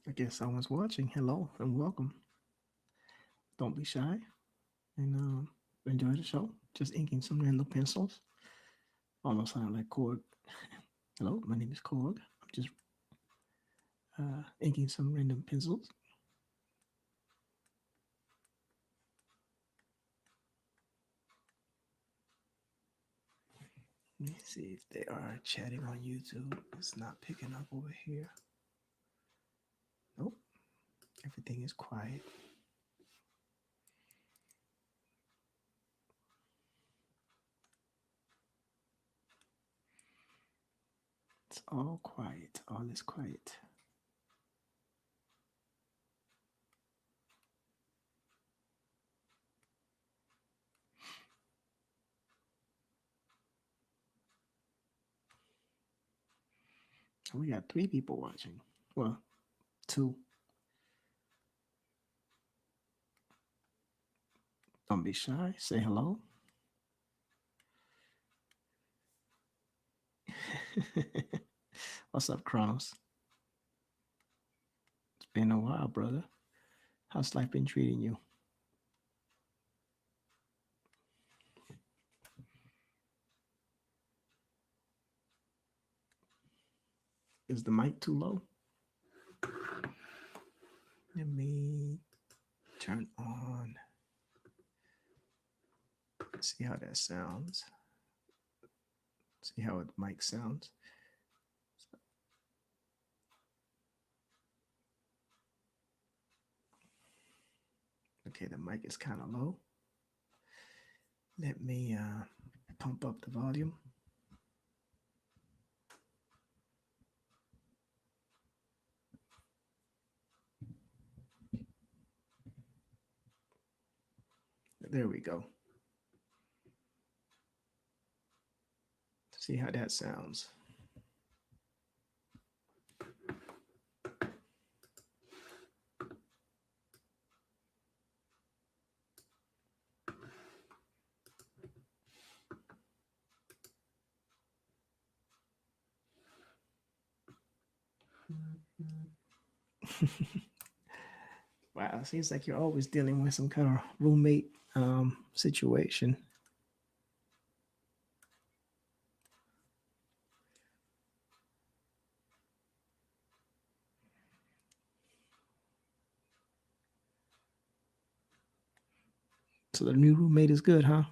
I guess someone's watching. Hello and welcome. Don't be shy and enjoy the show. Just inking some random pencils. Almost sound like Korg. Hello, my name is Korg. I'm just inking some random pencils. Let me see if they are chatting on YouTube. It's not picking up over here. Nope, everything is quiet. It's all quiet. All is quiet. We got 3 people watching. Well, 2. Don't be shy. Say hello. What's up, Kronos? It's been a while, brother. How's life been treating you? Is the mic too low? Let me turn on. See how that sounds. See how the mic sounds. Okay, the mic is kind of low. Let me pump up the volume. There we go. See how that sounds. Wow, seems like you're always dealing with some kind of roommate situation. So the new roommate is good, huh?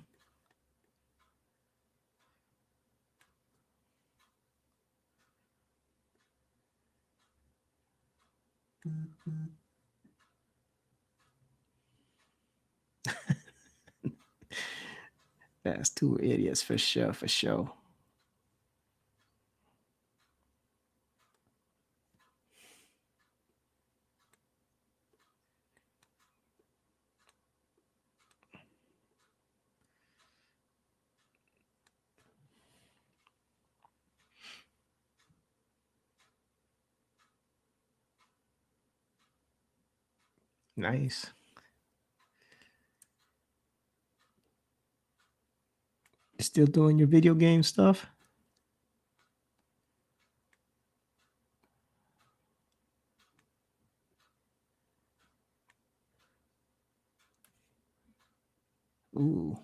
That's 2 idiots for sure, for sure. Nice. Still doing your video game stuff? Ooh.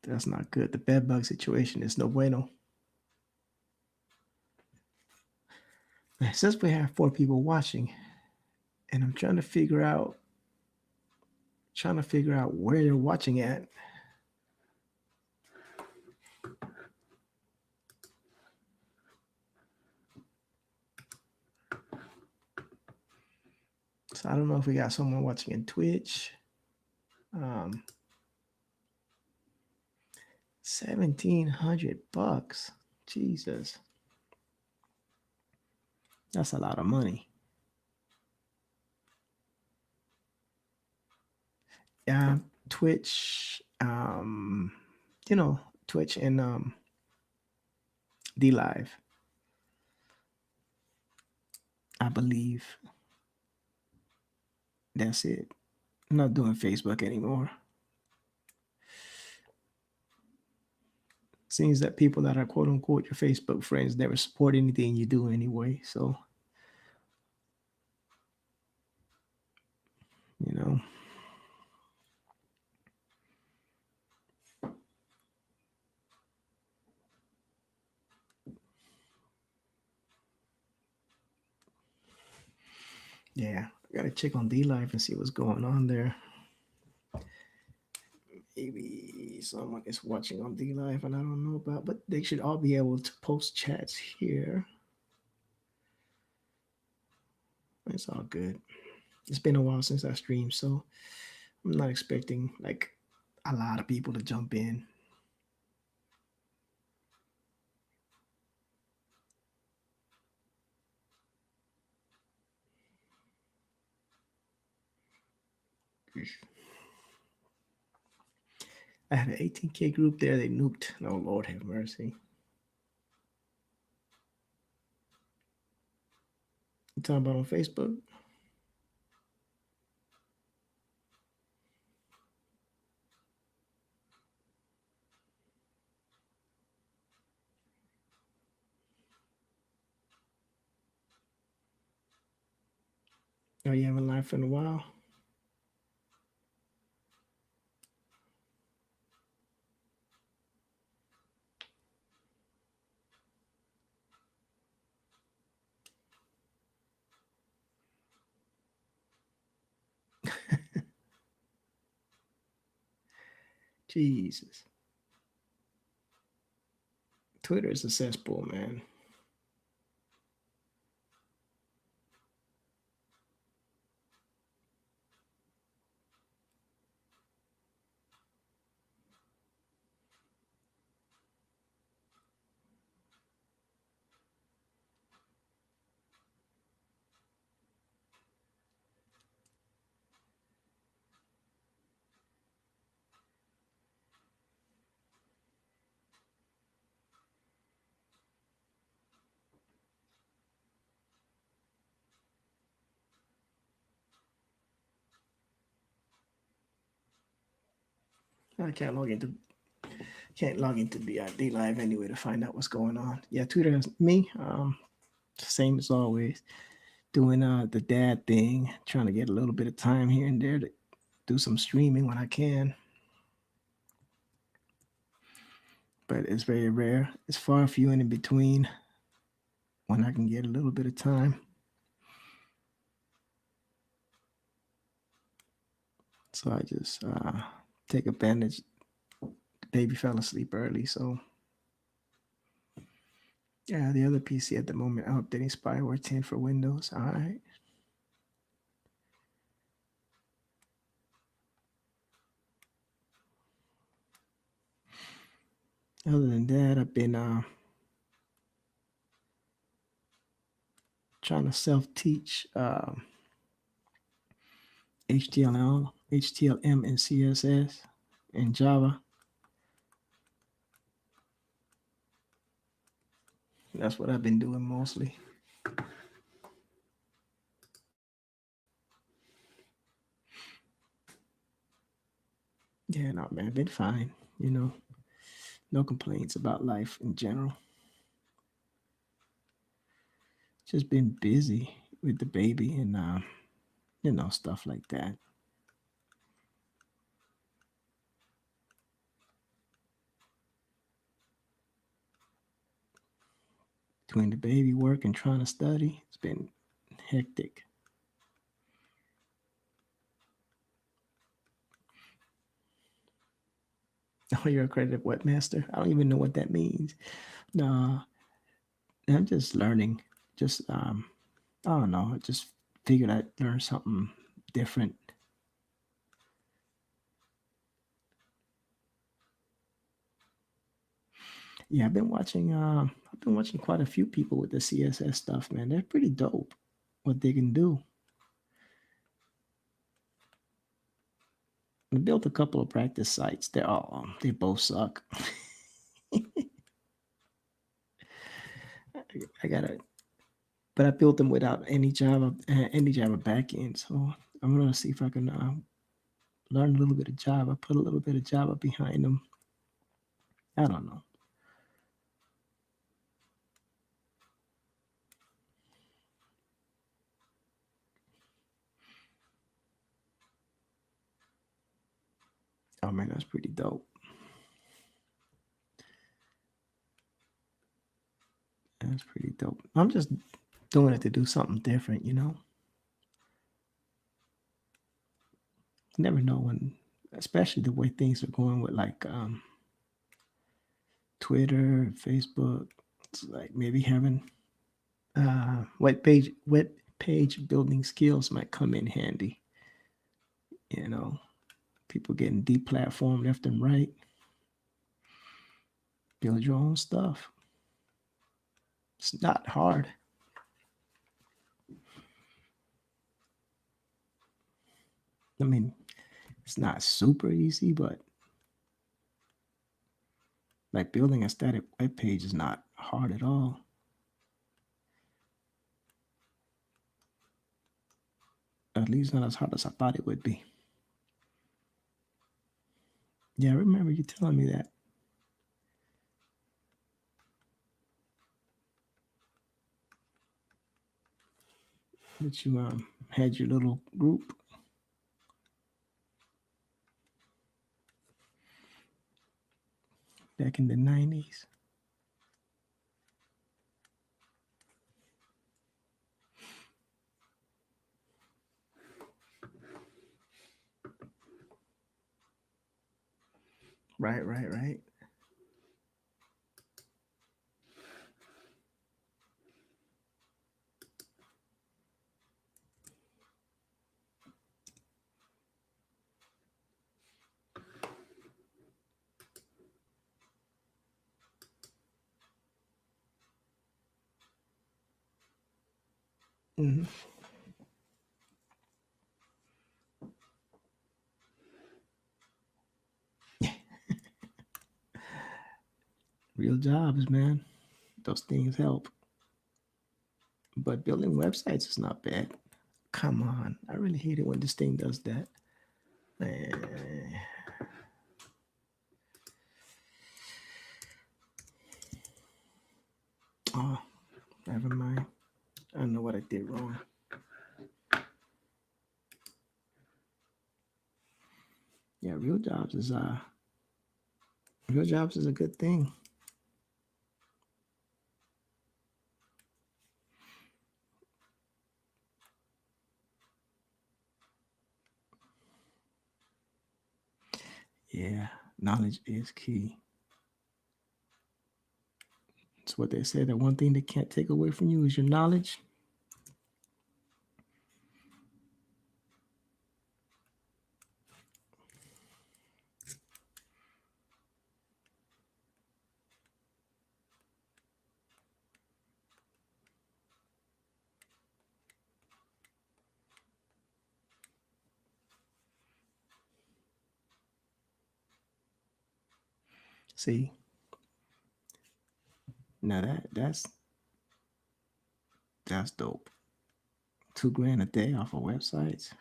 That's not good. The bed bug situation is no bueno. Since we have 4 people watching, and I'm trying to figure out where you're watching at. So I don't know if we got someone watching in Twitch. 1,700 bucks. Jesus. That's a lot of money. Yeah, Twitch, Twitch and D Live, I believe. That's it. I'm not doing Facebook anymore. Seems that people that are quote unquote your Facebook friends never support anything you do anyway. So, you know, yeah, I gotta check on D Live and see what's going on there. Maybe someone is watching on D Live and I don't know about, but they should all be able to post chats here. It's all good. It's been a while since I streamed, so I'm not expecting like a lot of people to jump in. I had an 18K group there. They nuked. Oh Lord, have mercy. You talking about on Facebook? Oh, you haven't live in a while. Jesus, Twitter is a cesspool, man. I can't log into the D Live anyway to find out what's going on. Yeah, Twitter is me. Same as always, doing the dad thing, trying to get a little bit of time here and there to do some streaming when I can. But it's very rare. It's far few and in between when I can get a little bit of time. So I just take advantage. Baby fell asleep early, so yeah. The other PC at the moment, I'm updating Spyware 10 for Windows. All right. Other than that, I've been trying to self-teach HTML, HTML, and CSS, and Java. That's what I've been doing mostly. Yeah, no, man, been fine. You know, no complaints about life in general. Just been busy with the baby and stuff like that. Between the baby work and trying to study, it's been hectic. Oh, you're accredited webmaster? I don't even know what that means. No, I'm just learning. Just I don't know. I just figured I'd learn something different. Yeah, I've been watching quite a few people with the CSS stuff, man. They're pretty dope what they can do. I built a couple of practice sites. They both suck. I gotta, but I built them without any Java backend. So I'm gonna see if I can learn a little bit of Java, put a little bit of Java behind them. I don't know. Oh man, that's pretty dope. That's pretty dope. I'm just doing it to do something different, you know. Never know when, especially the way things are going with like Twitter, Facebook. It's like maybe having web page building skills might come in handy. You know, people getting deplatformed left and right. Build your own stuff. It's not hard. I mean, it's not super easy, but like building a static web page is not hard at all. At least not as hard as I thought it would be. Yeah, I remember you telling me that. That you had your little group. Back in the 90s. Right, right, right. Mm-hmm. Real jobs, man. Those things help. But building websites is not bad. Come on. I really hate it when this thing does that. Oh, never mind. I don't know what I did wrong. Yeah, real jobs is a good thing. Yeah, knowledge is key. It's what they say. The one thing they can't take away from you is your knowledge. See, now that's dope. 2 grand a day off of websites.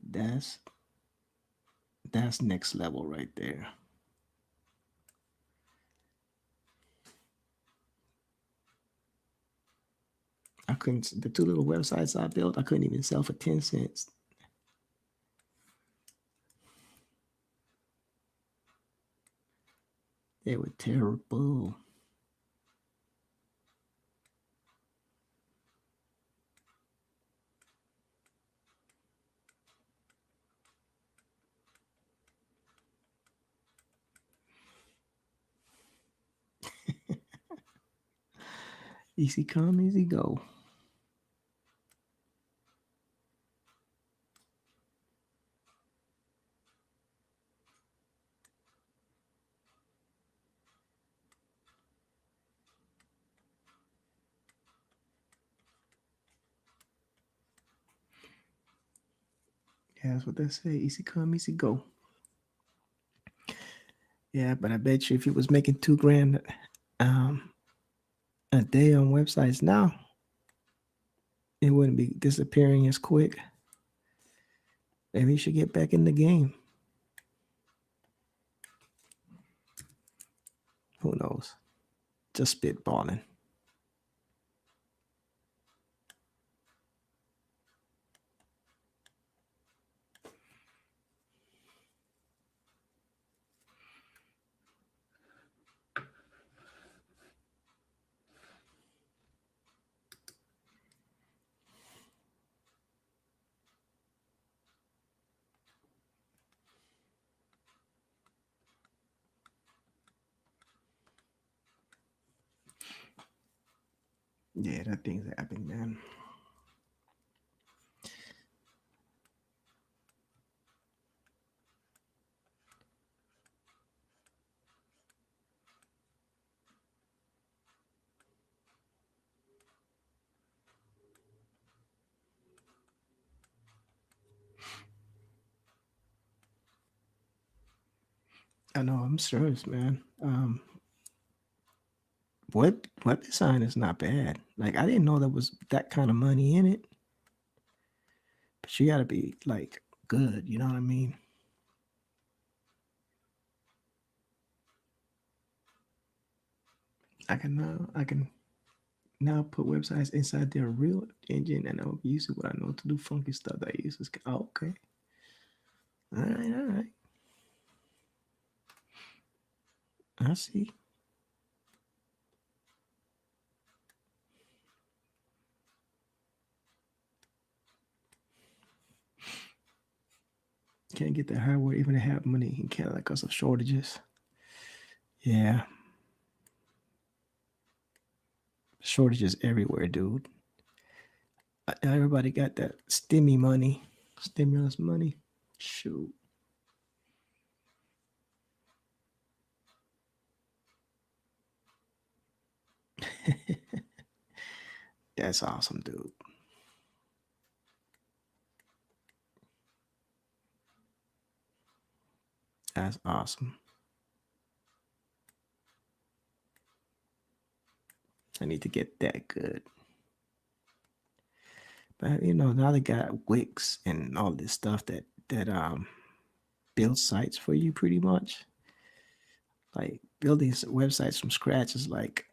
That's that's next level right there. I couldn't. The two little websites I built, I couldn't even sell for 10 cents. They were terrible. Easy come, easy go. Yeah, that's what they say. Easy come, easy go. Yeah, but I bet you if you was making 2 grand um, a day on websites now, it wouldn't be disappearing as quick. Maybe you should get back in the game. Who knows? Just spitballing. Yeah, that thing's happening, man. I know. I'm serious, man. Web design is not bad. Like I didn't know there was that kind of money in it, but you got to be like good. You know what I mean? I can now put websites inside their real engine, and I'll use it what I know to do funky stuff that uses. Oh, okay. All right, all right. I see. Can't get the hardware even to have money in Canada because of shortages. Yeah, shortages everywhere, dude. Everybody got that stimulus money. Shoot, that's awesome, dude. That's awesome. I need to get that good. But now they got Wix and all this stuff that builds sites for you pretty much. Like building websites from scratch is like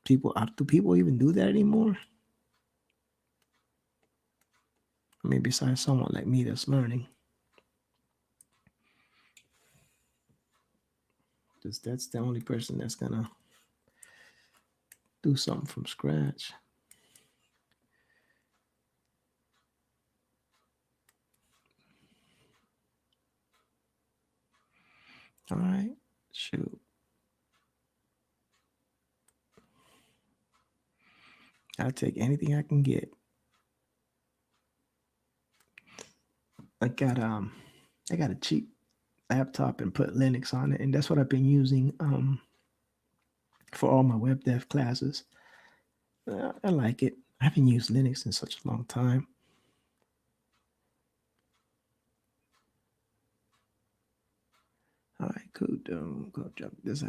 do people even do that anymore? I mean, besides someone like me that's learning, because that's the only person that's gonna do something from scratch. All right, shoot, I'll take anything I can get. I got um, I got a cheap laptop and put Linux on it, and that's what I've been using for all my web dev classes. I like it. I haven't used Linux in such a long time. All right, cool. Go drop this.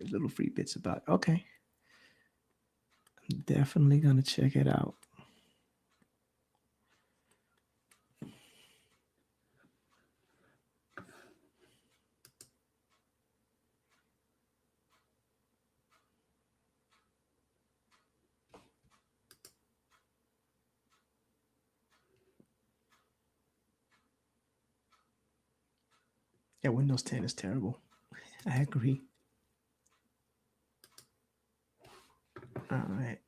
Little free bits about. It. Okay, I'm definitely gonna check it out. Yeah, Windows 10 is terrible. I agree. All right.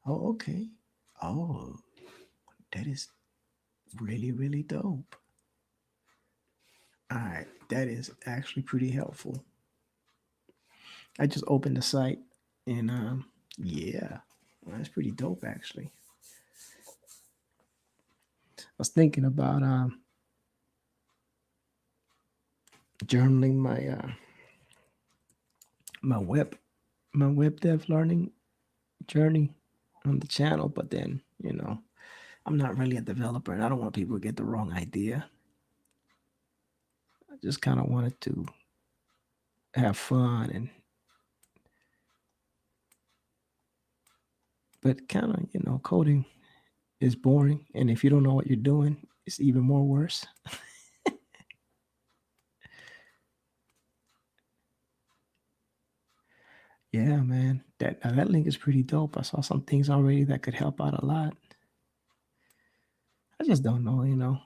Oh, okay. Oh, that is really, really dope. All right. That is actually pretty helpful. I just opened the site and yeah, that's pretty dope actually. I was thinking about journaling my web my web dev learning journey on the channel, but then, I'm not really a developer and I don't want people to get the wrong idea. I just kind of wanted to have fun and but kind of, coding is boring and if you don't know what you're doing, it's even more worse. Yeah, man. That link is pretty dope. I saw some things already that could help out a lot. I just don't know.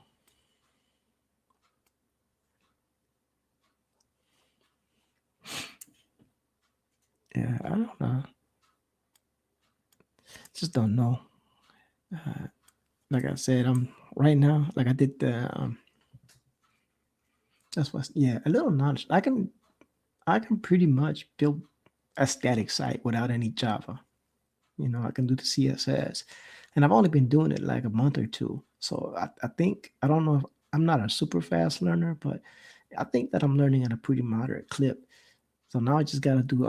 Yeah, I don't know. Just don't know. Uh, like I said, I'm right now. Like I did the. That's what. Yeah, a little knowledge. I can pretty much build a static site without any Java. I can do the CSS, and I've only been doing it like a month or two. So I think I don't know if I'm not a super fast learner, but I think that I'm learning at a pretty moderate clip. So now I just got to do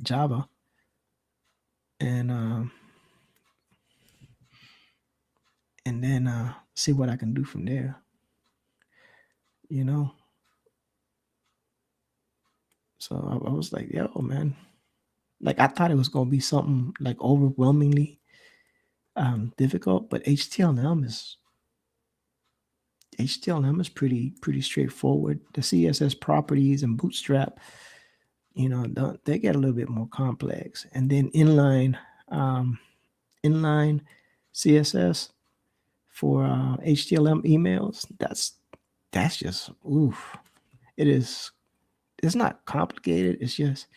Java and and then see what I can do from there. You know. So I was like, yo, man. Like I thought it was gonna be something like overwhelmingly difficult, but HTML is pretty straightforward. The CSS properties and Bootstrap, they get a little bit more complex. And then um, inline CSS for HTML emails, that's just oof. It is. It's not complicated. It's just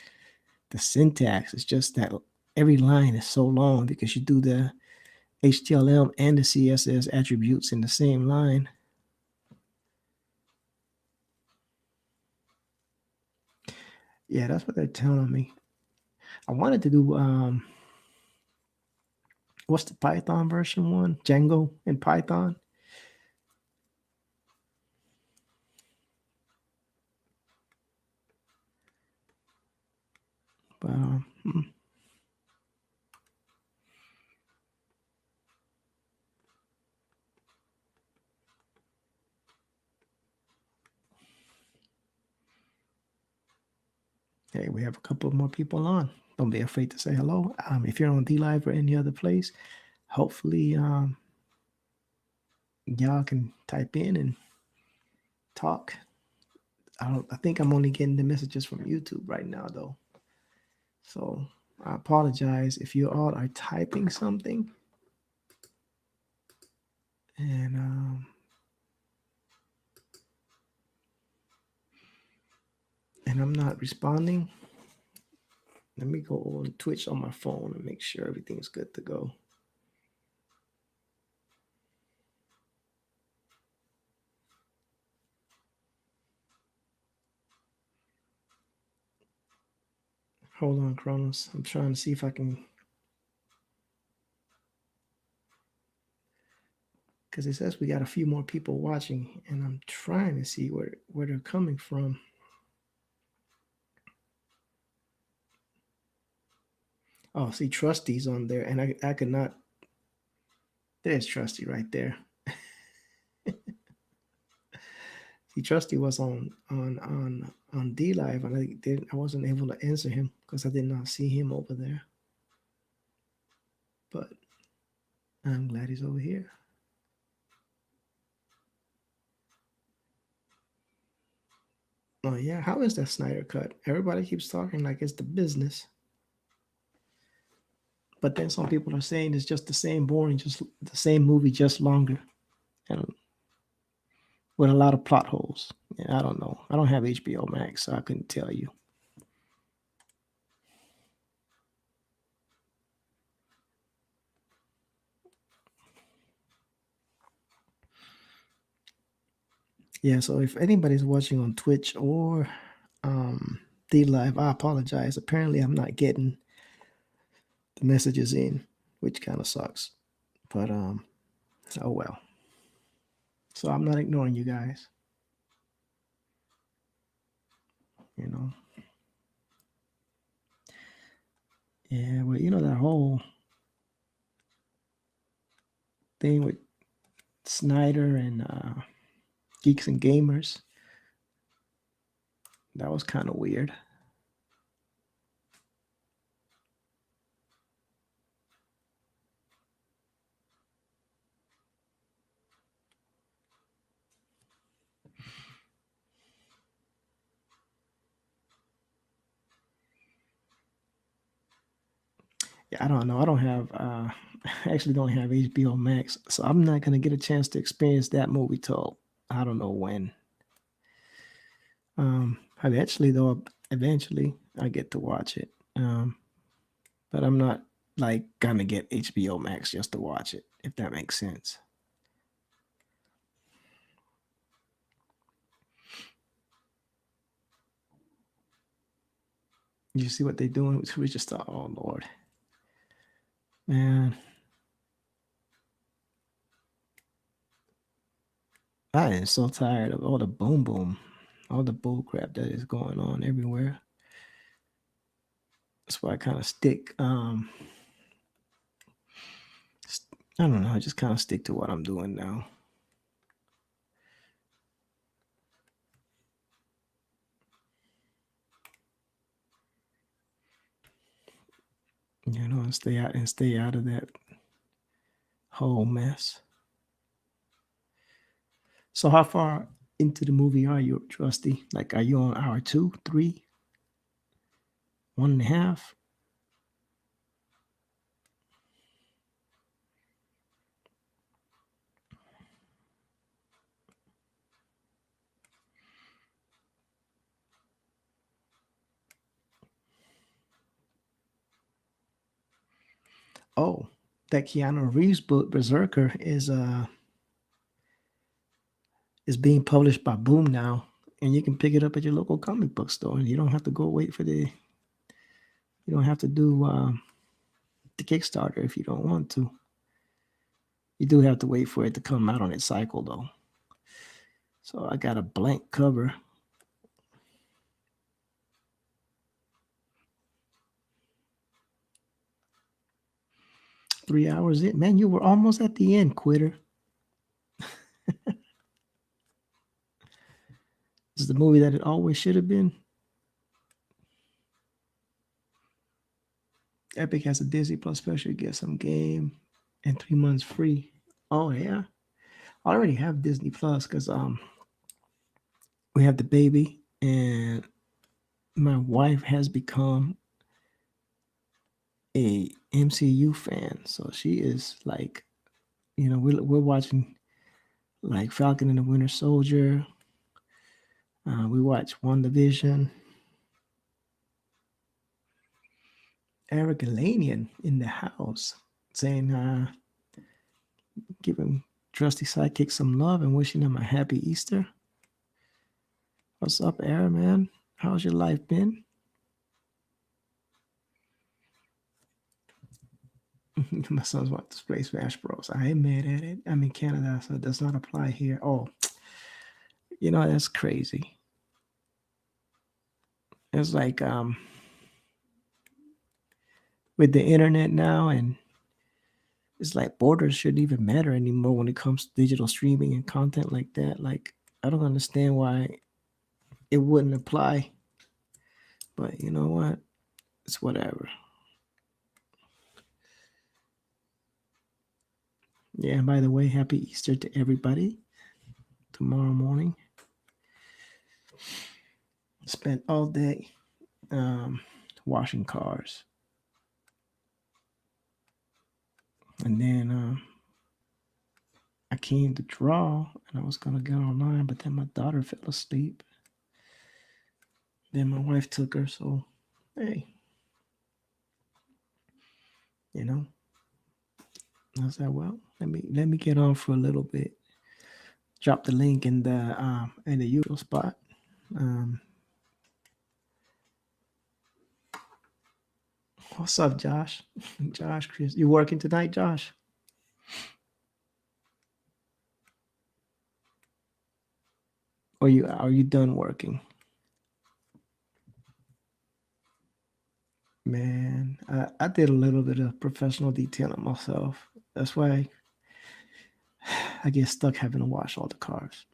the syntax. It's just that every line is so long because you do the HTML and the CSS attributes in the same line. Yeah, that's what they're telling me. I wanted to do what's the Python version one? Django in Python. But hey, we have a couple more people on. Don't be afraid to say hello. If you're on D Live or any other place, hopefully y'all can type in and talk. I think I'm only getting the messages from YouTube right now though. So I apologize if you all are typing something and I'm not responding. Let me go on Twitch on my phone and make sure everything's good to go. Hold on, Kronos. I'm trying to see if I can, because it says we got a few more people watching, and I'm trying to see where they're coming from. Oh, see, Trusty's on there, and I could not. There's Trusty right there. See, Trusty was on D Live, and I wasn't able to answer him because I did not see him over there. But I'm glad he's over here. Oh yeah, how is that Snyder cut? Everybody keeps talking like it's the business, but then some people are saying it's just the same boring, just the same movie, just longer, and with a lot of plot holes. Yeah, I don't know. I don't have HBO Max, so I couldn't tell you. Yeah, so if anybody's watching on Twitch or D Live, I apologize. Apparently, I'm not getting the messages in, which kind of sucks. But oh well. So I'm not ignoring you guys. You know. Yeah, well, that whole thing with Snyder and Geeks and Gamers, that was kind of weird. Yeah, I don't know. I don't have. I actually don't have HBO Max, so I'm not gonna get a chance to experience that movie till I don't know when. Eventually though, eventually I get to watch it. But I'm not like gonna get HBO Max just to watch it, if that makes sense. You see what they're doing? We just thought, oh Lord, man, I am so tired of all the boom boom, all the bull crap that is going on everywhere. That's why I kind of stick. I don't know. I just kind of stick to what I'm doing now. And stay out of that whole mess. So how far into the movie are you, Trusty? Like, are you on hour two, three, 1.5? Oh, that Keanu Reeves book Berserker is being published by Boom now, and you can pick it up at your local comic book store. And you don't have to go wait for the. You don't have to do the Kickstarter if you don't want to. You do have to wait for it to come out on its cycle though. So I got a blank cover. 3 hours in, man. You were almost at the end, quitter. This is the movie that it always should have been. Epic has a Disney Plus special. You get some game and 3 months free. Oh yeah, I already have Disney Plus because we have the baby, and my wife has become a MCU fan, so she is like, we're watching like Falcon and the Winter Soldier. We watch WandaVision. Eric Elanian in the house saying, giving trusty sidekick some love and wishing him a happy Easter. What's up, Aaron, man? How's your life been? My sons want to play Smash Bros. I ain't mad at it. I'm in Canada, so it does not apply here. Oh, that's crazy. It's like with the internet now, and it's like borders shouldn't even matter anymore when it comes to digital streaming and content like that. Like, I don't understand why it wouldn't apply. But you know what? It's whatever. Yeah, and by the way, happy Easter to everybody. Tomorrow morning, spent all day um, washing cars. And then I came to draw and I was going to get online, but then my daughter fell asleep. Then my wife took her. So, hey, you know, I said, well, let me get on for a little bit. Drop the link in the usual spot. Um, what's up, Josh? Josh, Chris, you working tonight, Josh? Or are you done working? Man, I did a little bit of professional detailing myself. That's why I get stuck having to wash all the cars.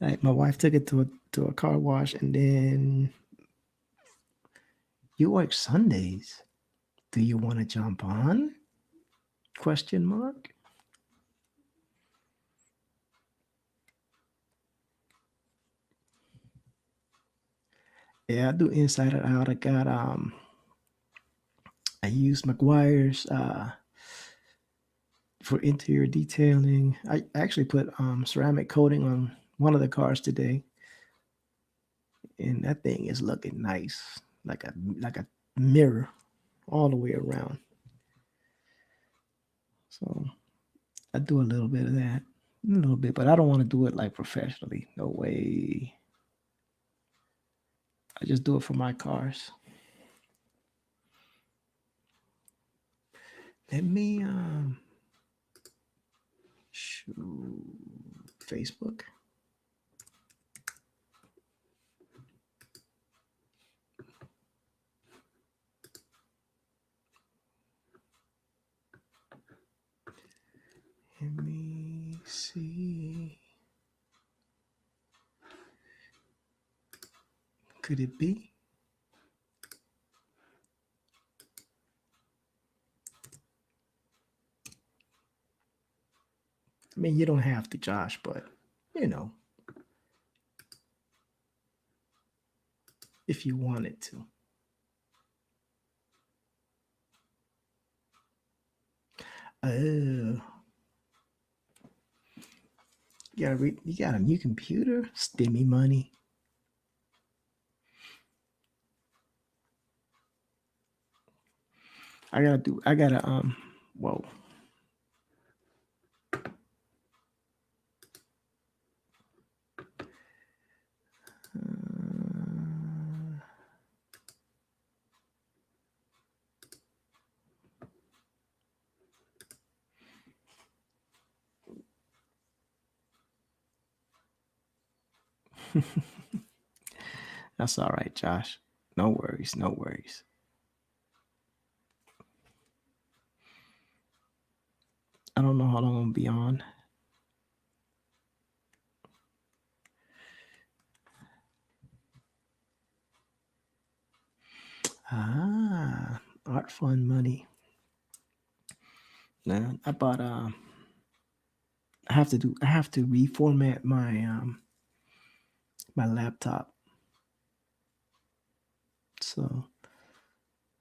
Like my wife took it to a car wash, and then you work Sundays. Do you want to jump on? Question mark. Yeah, I do inside and out. I use McGuire's for interior detailing. I actually put ceramic coating on one of the cars today, and that thing is looking nice, like a mirror all the way around. So I do a little bit of that, a little bit, but I don't want to do it like professionally. No way. I just do it for my cars. Let me Facebook. Let me see. Could it be? I mean, you don't have to, Josh, but you know, if you wanted to. Oh, you got a new computer? Stimmy money. I gotta whoa. Uh, that's all right, Josh. No worries, no worries. I don't know how long I'm gonna be on. Art fund money. Nah, I bought I have to reformat my laptop. So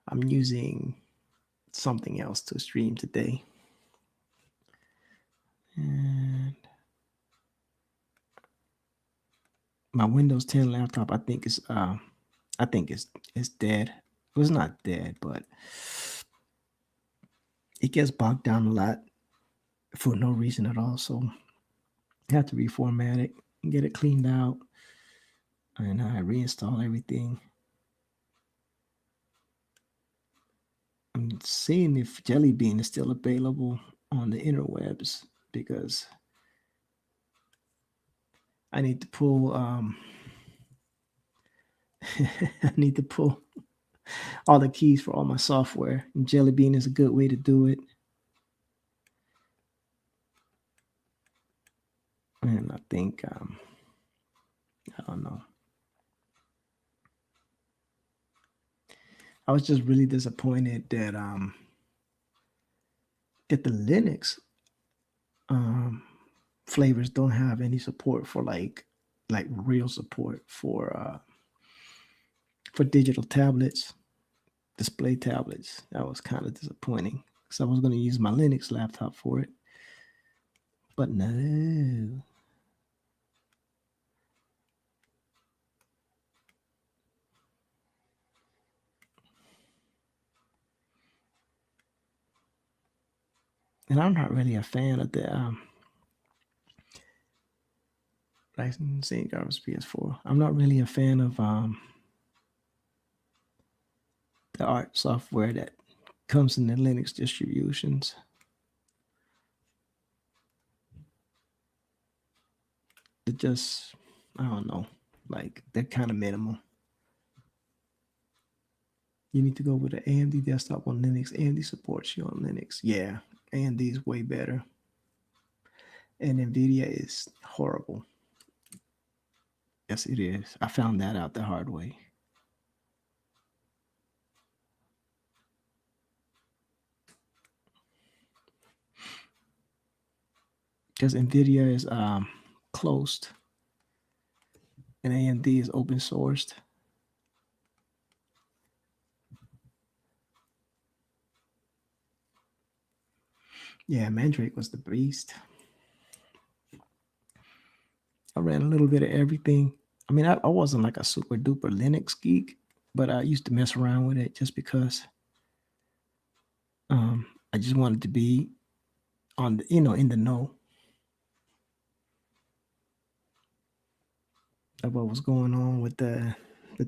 I'm using something else to stream today. And my Windows 10 laptop, I think it's dead. It was not dead, but it gets bogged down a lot for no reason at all. So I have to reformat it and get it cleaned out, and I reinstall everything. I'm seeing if Jelly Bean is still available on the interwebs because I need to pull I need to pull all the keys for all my software. And Jelly Bean is a good way to do it. And I think I don't know. I was just really disappointed that the Linux um, flavors don't have any support for like real support for digital tablets, display tablets. That was kind of disappointing because I was going to use my Linux laptop for it, but no. And I'm not really a fan of the licensing garbage PS4. I'm not really a fan of the art software that comes in the Linux distributions. It just, I don't know, like they're kind of minimal. You need to go with an AMD desktop on Linux. AMD supports you on Linux. Yeah, AMD is way better. And NVIDIA is horrible. Yes, it is. I found that out the hard way. Because NVIDIA is closed and AMD is open sourced. Yeah, Mandrake was the beast. I ran a little bit of everything. I mean, I wasn't like a super duper Linux geek, but I used to mess around with it just because I just wanted to be on the, in the know of what was going on with the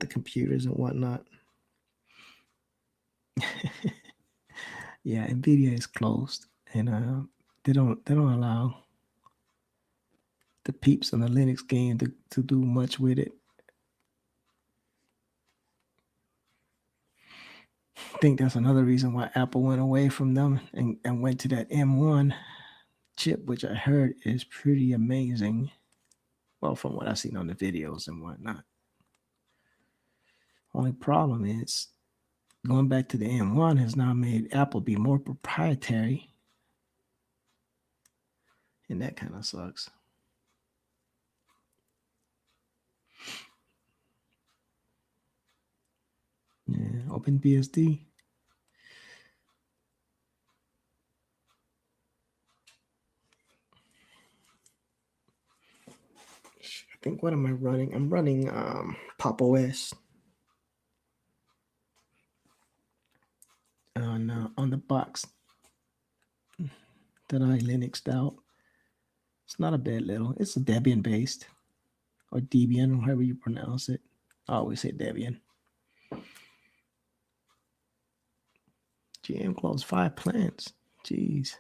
computers and whatnot. Yeah, Nvidia is closed, and they don't allow the peeps in the Linux game to do much with it. I think that's another reason why Apple went away from them and went to that M1 chip, which I heard is pretty amazing. Well, from what I've seen on the videos and whatnot. Only problem is going back to the M1 has now made Apple be more proprietary, and that kind of sucks. Yeah, OpenBSD. I think what am I running? I'm running Pop OS on the box that I Linuxed out. It's not a bad little. It's a Debian based or Debian, or however you pronounce it. I always say Debian. GM closed 5 plants. Jeez.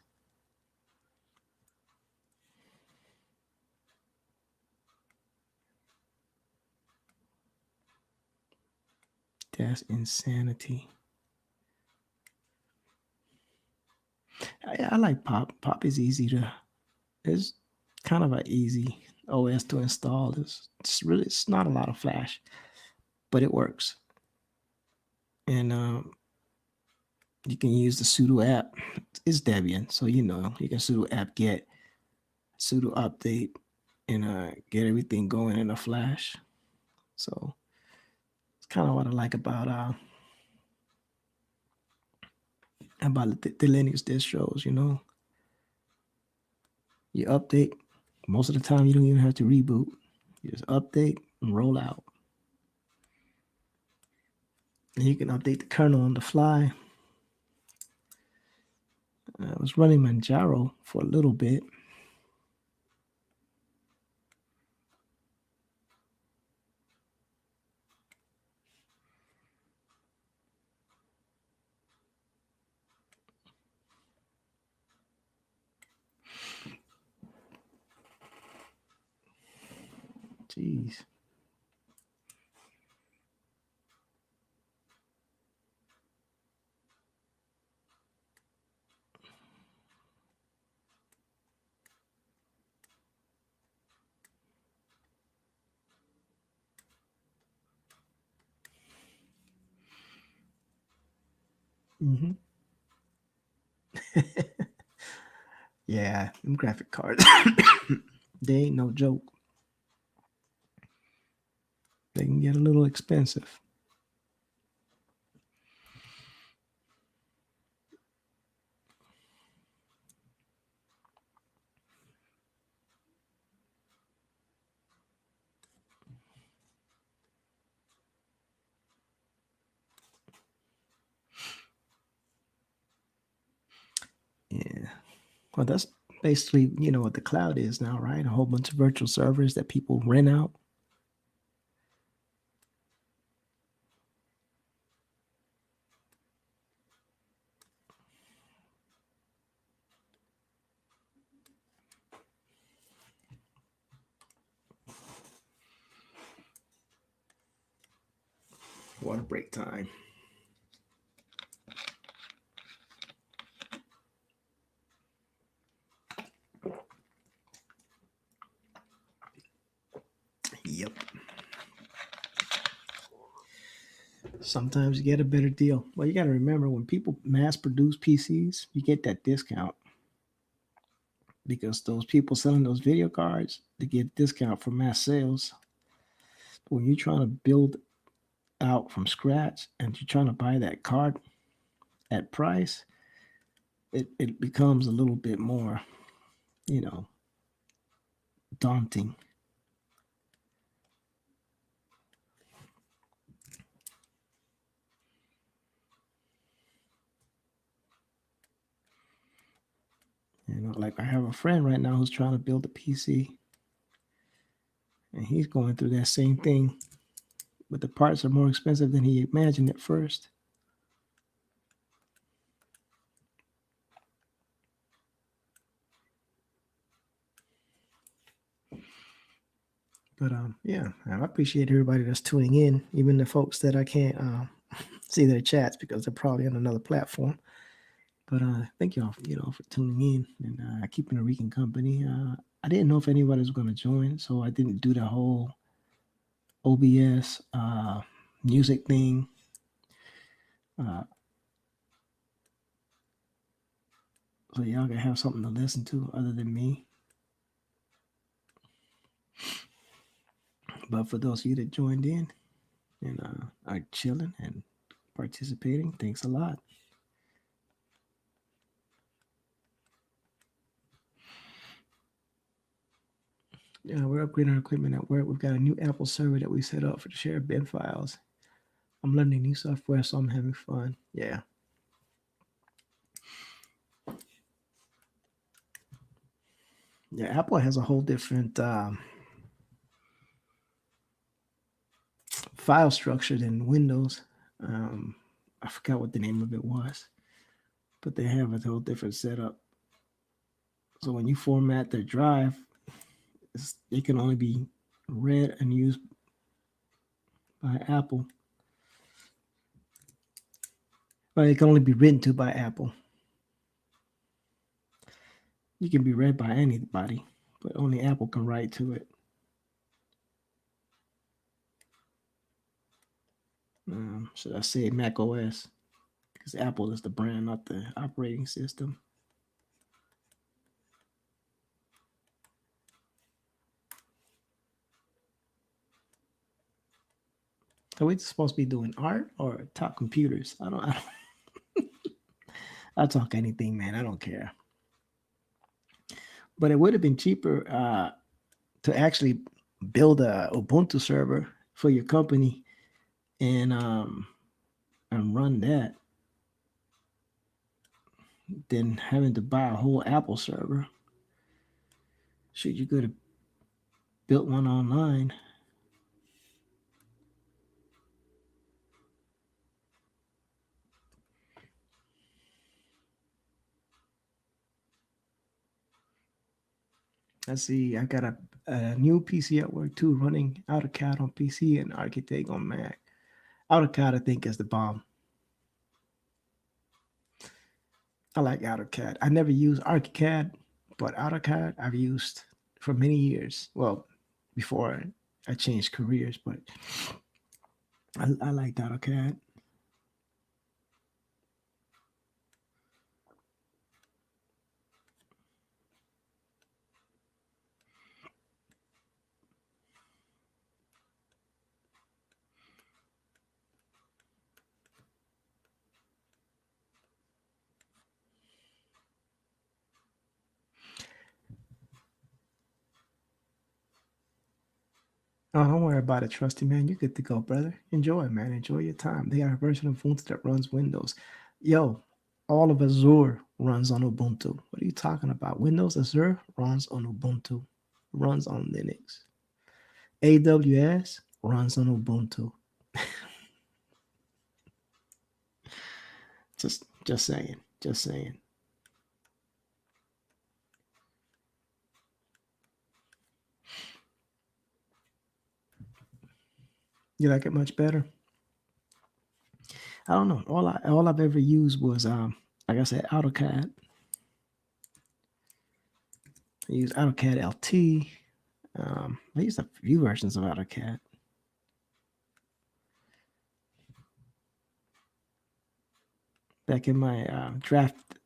That's insanity. I like Pop. Pop is easy to. It's kind of an easy OS to install. It's not a lot of flash, but it works. And you can use the sudo app. It's Debian, so you can sudo apt get, sudo update, and get everything going in a flash. So it's kind of what I like about the Linux distros. You update. Most of the time, you don't even have to reboot. You just update and roll out. And you can update the kernel on the fly. I was running Manjaro for a little bit. Jeez. Mm-hmm. Yeah, them graphic cards, they ain't no joke. They can get a little expensive. Yeah. Well, that's basically, what the cloud is now, right? A whole bunch of virtual servers that people rent out. Water break time. Yep. Sometimes you get a better deal. Well, you got to remember when people mass produce PCs, you get that discount because those people selling those video cards, they get discount for mass sales. When you're trying to build out from scratch and you're trying to buy that card at price, it becomes a little bit more, you know, daunting. You know, like I have a friend right now who's trying to build a PC, and he's going through that same thing, but the parts are more expensive than he imagined at first. But yeah, I appreciate everybody that's tuning in, even the folks that I can't see their chats because they're probably on another platform. But thank y'all, for tuning in and keeping the Rican company. I didn't know if anybody was going to join, so I didn't do the whole OBS music thing. So y'all can have something to listen to other than me. But for those of you that joined in and are chilling and participating, thanks a lot. Yeah, we're upgrading our equipment at work. We've got a new Apple server that we set up for the share bin files. I'm learning new software, so I'm having fun. Yeah. Yeah, Apple has a whole different file structure than Windows. I forgot what the name of it was, but they have a whole different setup. So when you format their drive, it can only be read and used by Apple. But it can only be written to by Apple. You can be read by anybody, but only Apple can write to it. Should I say Mac OS? Because Apple is the brand, not the operating system. Are we supposed to be doing art or top computers? I don't I'll talk anything, man. I don't care. But it would have been cheaper to actually build a Ubuntu server for your company and run that than having to buy a whole Apple server. Should you could have built one online? Let's see. I got a new PC at work too, running AutoCAD on PC and Architect on Mac. AutoCAD, I think, is the bomb. I like AutoCAD. I never used ArchiCAD, but AutoCAD I've used for many years. Well, before I changed careers, but I liked AutoCAD. Oh, don't worry about it, Trusty man. You're good to go, brother. Enjoy, man. Enjoy your time. They got a version of Ubuntu that runs Windows. Yo, all of Azure runs on Ubuntu. What are you talking about? Windows Azure runs on Ubuntu, runs on Linux. AWS runs on Ubuntu. Just saying. Just saying. You like it much better? I don't know. All I've ever used was like I said, AutoCAD. I used AutoCAD LT. I used a few versions of AutoCAD. Back in my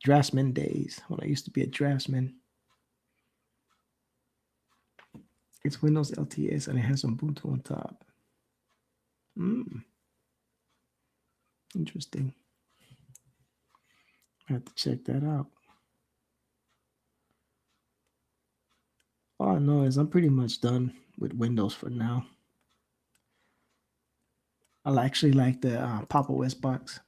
draftsman days when I used to be a draftsman. It's Windows LTS and it has Ubuntu on top. Interesting. I have to check that out. know is I'm pretty much done with Windows for now. I actually like the Papa West box.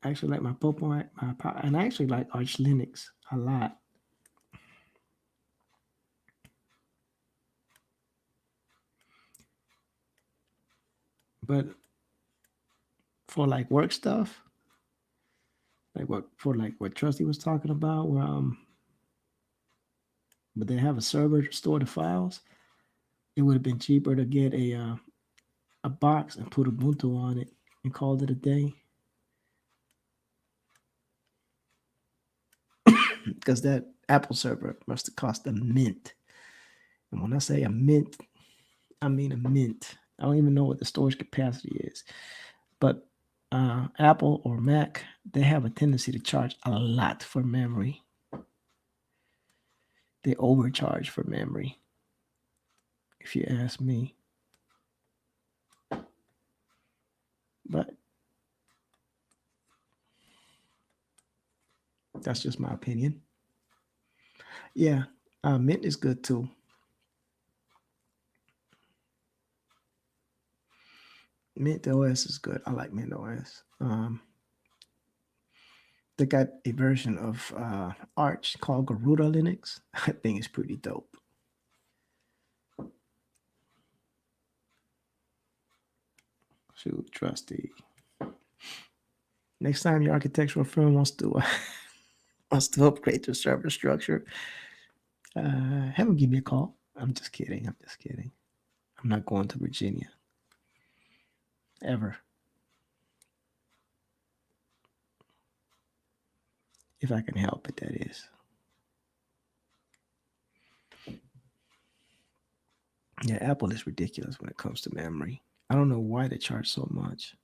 I actually like my Popo, and I actually like Arch Linux a lot. But for like work stuff, like what Trusty was talking about, where but they have a server to store the files. It would have been cheaper to get a box and put Ubuntu on it and called it a day. Because that Apple server must have cost a mint. And when I say a mint, I mean a mint. I don't even know what the storage capacity is. But Apple or Mac, they have a tendency to charge a lot for memory. They overcharge for memory, if you ask me. But that's just my opinion. Yeah, Mint is good too. Mint OS is good. I like Mint OS. They got a version of Arch called Garuda Linux. I think it's pretty dope. Shoot, Trusty. Next time your architectural firm wants to wants to upgrade their server structure, have them give me a call. I'm just kidding. I'm just kidding. I'm not going to Virginia ever. If I can help it, that is. Yeah, Apple is ridiculous when it comes to memory. I don't know why they charge so much.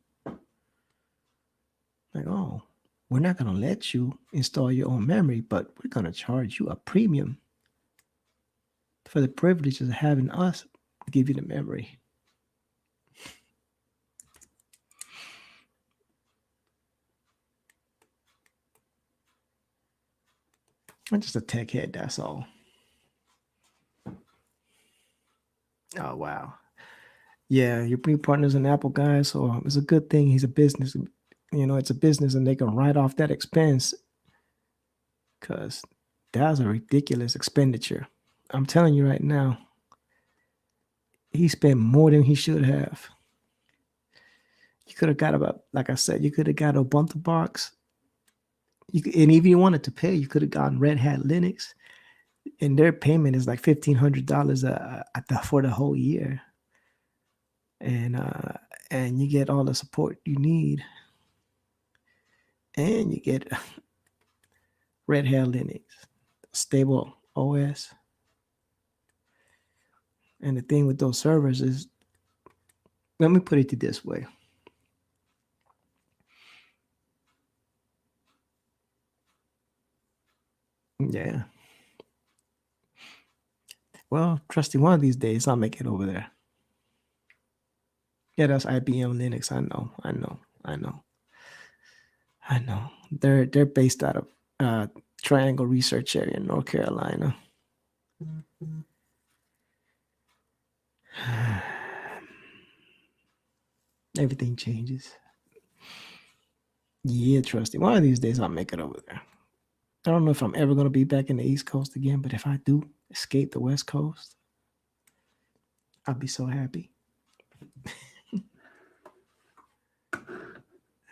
Like, oh, we're not going to let you install your own memory, but we're going to charge you a premium for the privilege of having us give you the memory. I'm just a tech head, that's all. Oh, wow. Yeah, your new partner's an Apple guy, so it's a good thing he's a business. It's a business and they can write off that expense because that's a ridiculous expenditure. I'm telling you right now, he spent more than he should have. You could have got about, like I said, you could have got a Ubuntu box. And if you wanted to pay, you could have gotten Red Hat Linux, and their payment is like $1,500 for the whole year, and you get all the support you need, and you get Red Hat Linux, stable OS. And the thing with those servers is, let me put it this way. Yeah. Well, Trusty, one of these days I'll make it over there. Yeah, that's IBM Linux. I know. They're based out of Triangle Research Area in North Carolina. Everything changes. Yeah, Trusty. One of these days I'll make it over there. I don't know if I'm ever going to be back in the East Coast again, but if I do escape the West Coast, I'll be so happy.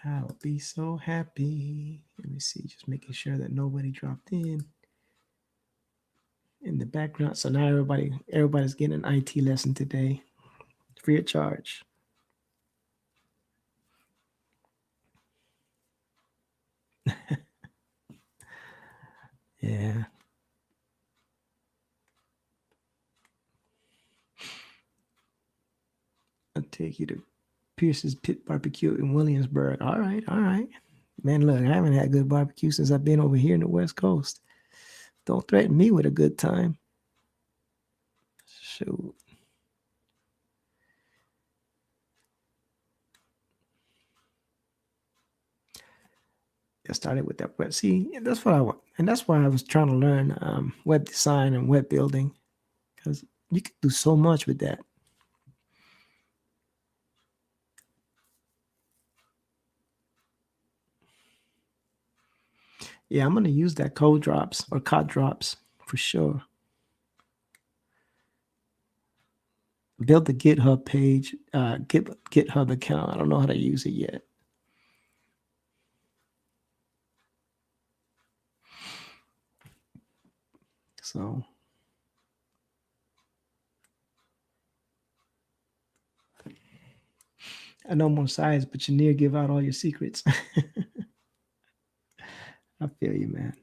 I'll be so happy. Let me see, just making sure that nobody dropped in the background. So now everybody's getting an IT lesson today, free of charge. Yeah. I'll take you to Pierce's Pit Barbecue in Williamsburg. All right, all right. Man, look, I haven't had good barbecue since I've been over here in the West Coast. Don't threaten me with a good time. Shoot. I started with that. But see, that's what I want, and that's why I was trying to learn web design and web building because you can do so much with that. Yeah, I'm gonna use that code drops or cod drops for sure. Build the GitHub page, GitHub account. I don't know how to use it yet. So I know more size, but you near give out all your secrets. I feel you, man.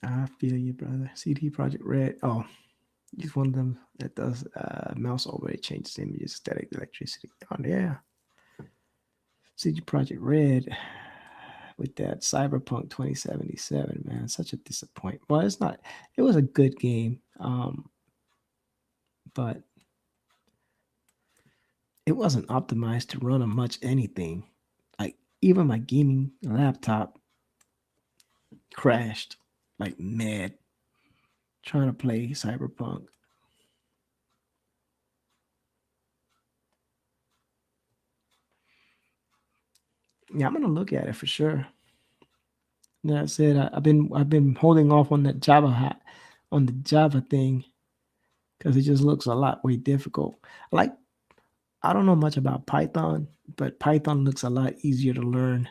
I feel you, brother. CD Project Red. Oh, he's one of them that does mouse overlay changes images, static electricity. Oh yeah. CD Project Red with that Cyberpunk 2077, man. Such a disappointment. Well, it's not. It was a good game, but it wasn't optimized to run on much anything. Like even my gaming laptop crashed like mad trying to play Cyberpunk. Yeah, I'm gonna look at it for sure. Yeah, I said I've been holding off on that on the Java thing because it just looks a lot way difficult. Like I don't know much about Python, but Python looks a lot easier to learn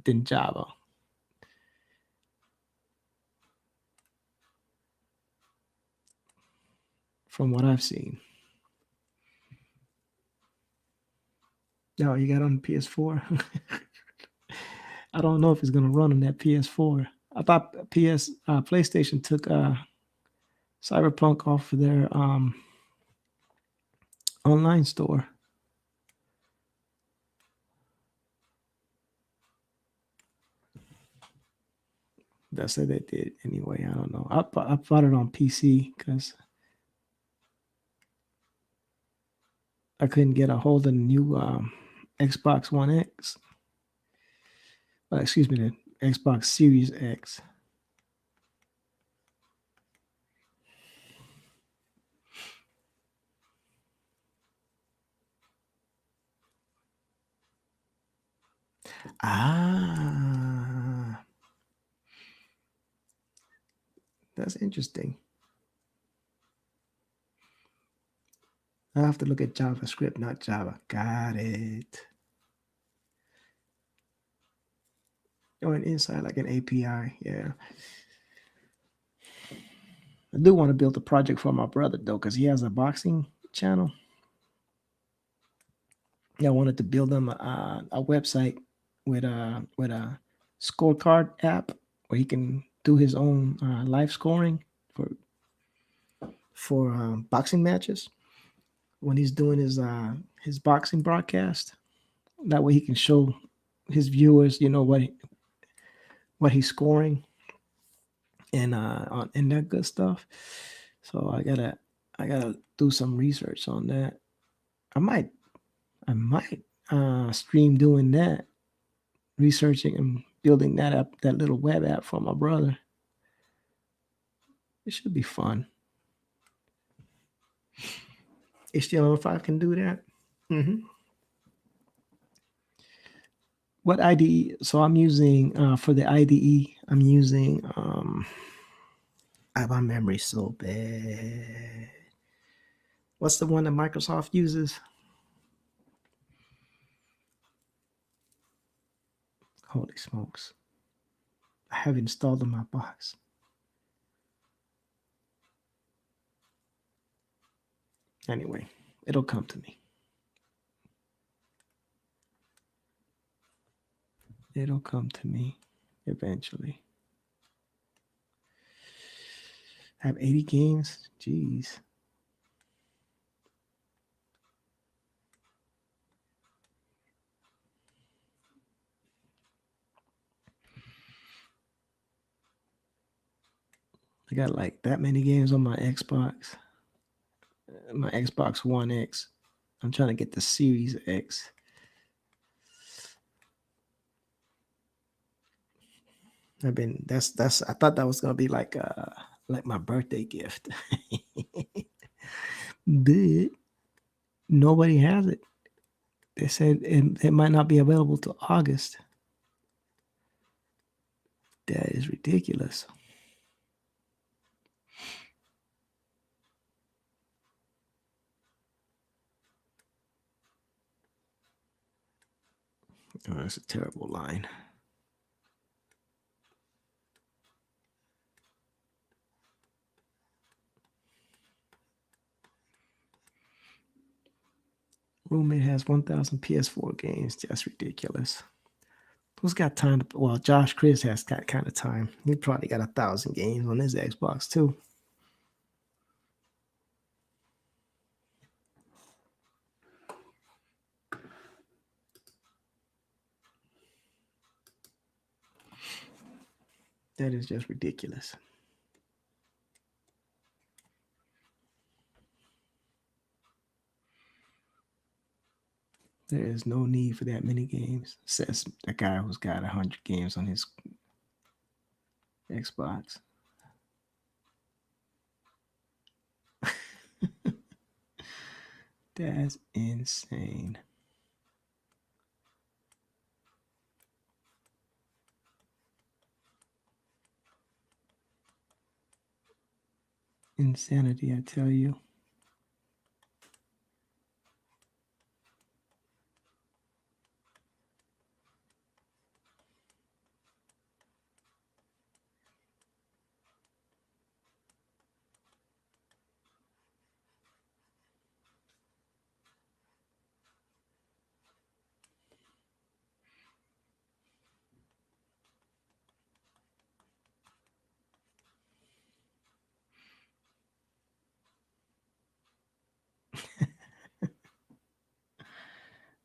than Java, from what I've seen. No, you got on the PS4. I don't know if it's gonna run on that PS4. I thought PlayStation took Cyberpunk off of their online store. That's what they did anyway. I don't know. I bought it on PC because I couldn't get a hold of the new Xbox One X. Excuse me, the Xbox Series X. Ah, that's interesting. I have to look at JavaScript, not Java. Got it. Oh, and inside like an API. Yeah. I do want to build a project for my brother though, because he has a boxing channel. Yeah, I wanted to build him a website with a scorecard app where he can do his own live scoring for boxing matches when he's doing his boxing broadcast. That way he can show his viewers, what he's scoring and that good stuff. So I gotta do some research on that. I might I might stream doing that, researching and building that up, that little web app for my brother. It should be fun. HTML5 can do that. hmm What IDE? So I'm using for the IDE. I'm using. My memory so bad. What's the one that Microsoft uses? Holy smokes! I have installed in my box. Anyway, it'll come to me. It'll come to me eventually. I have 80 games. Jeez. I got like that many games on my Xbox. my Xbox One X. I'm trying to get the Series X. That's I thought that was gonna be like my birthday gift. But nobody has it. They said it might not be available till August. That is ridiculous. Oh, that's a terrible line. Roommate has 1,000 PS4 games. That's ridiculous. Who's got time to? Well, Josh Chris has got kind of time. He probably got 1,000 games on his Xbox too. That is just ridiculous. There is no need for that many games, says the guy who's got 100 games on his Xbox. That's insane. Insanity, I tell you.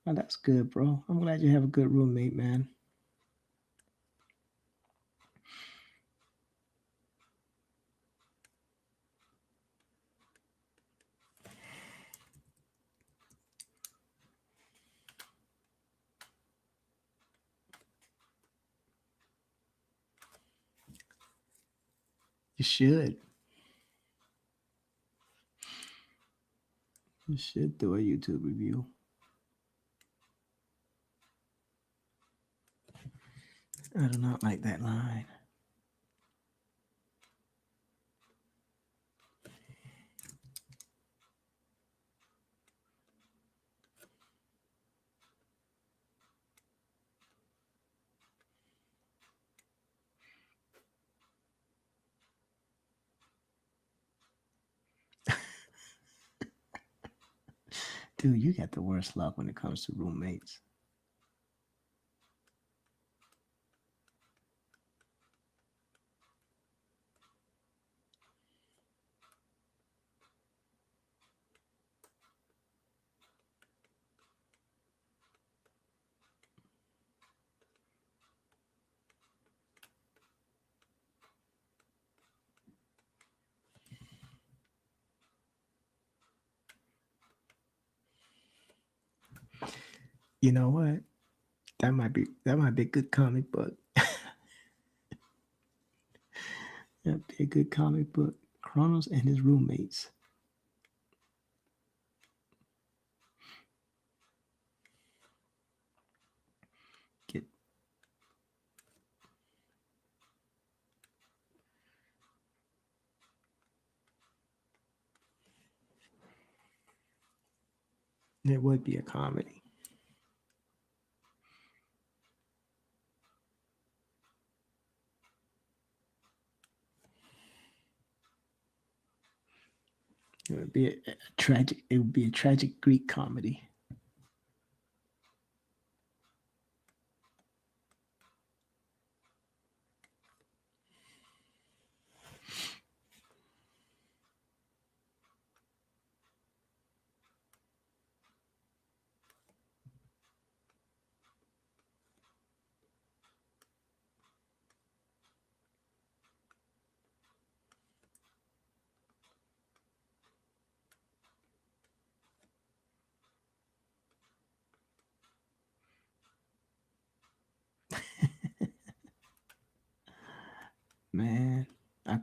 Oh, that's good, bro. I'm glad you have a good roommate, man. You should. You should do a YouTube review. I do not like that line. Dude, you got the worst luck when it comes to roommates. You know what? That might be a good comic book. That'd be a good comic book. Kronos and his roommates. Get it would be a comedy. It would be a tragic. It would be a tragic Greek comedy.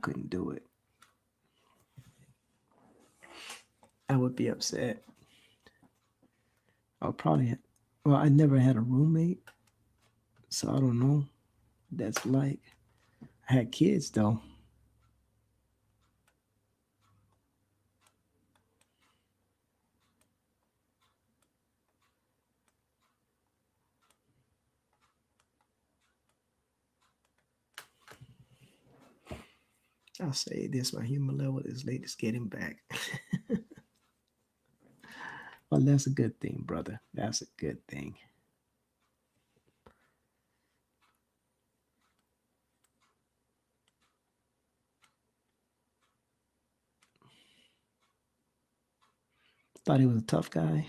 couldn't do it. I would be upset. I would probably, well, I never had a roommate, so I don't know what that's like. I had kids though. I'll say this: my humor level is latest getting back. Well, that's a good thing, brother. That's a good thing. Thought he was a tough guy,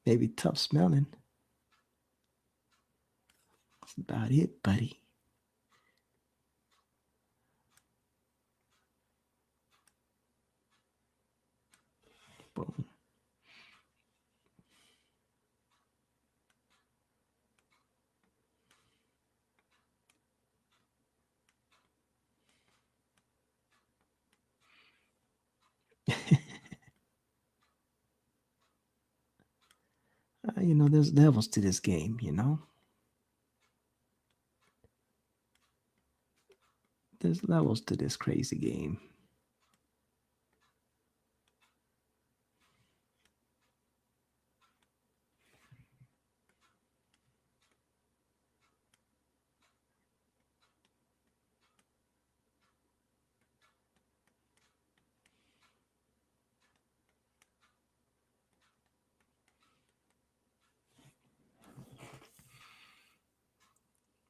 maybe tough smelling. That's about it, buddy. Boom. There's levels to this game, There's levels to this crazy game.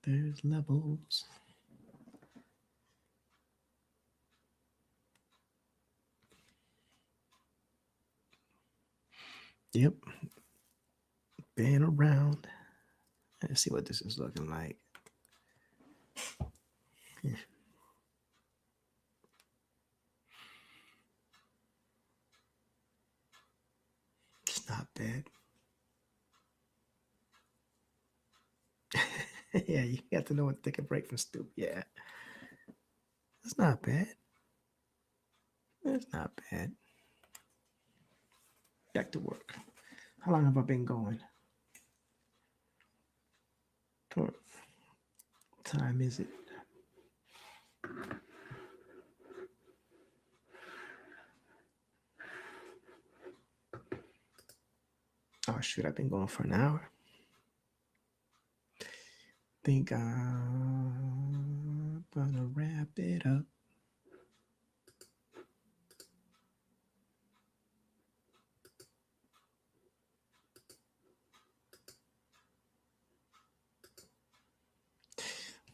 There's levels. Yep. Been around. Let's see what this is looking like. Yeah. It's not bad. Yeah, you got to know when to take a break from stupid. Yeah. It's not bad. It's not bad. Back to work. How long have I been going? What time is it? Oh shoot, I've been going for an hour. Think I'm gonna wrap it up.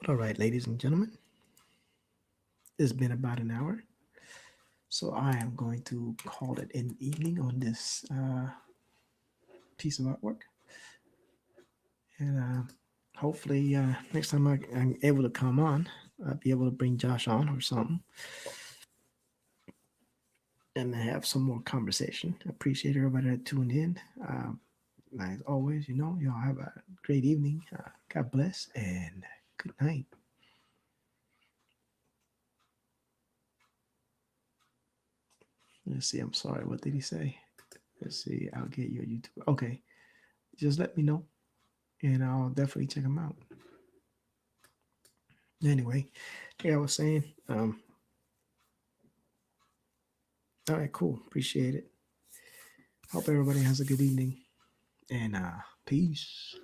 All right, ladies and gentlemen, it's been about an hour. So I am going to call it an evening on this piece of artwork. And hopefully next time I'm able to come on, I'll be able to bring Josh on or something and have some more conversation. I appreciate everybody that tuned in. As always, y'all have a great evening. God bless and good night. Let's see. I'm sorry. What did he say? Let's see. I'll get you a YouTube. Okay. Just let me know and I'll definitely check them out. Anyway, like I was saying, all right, cool. Appreciate it. Hope everybody has a good evening and peace.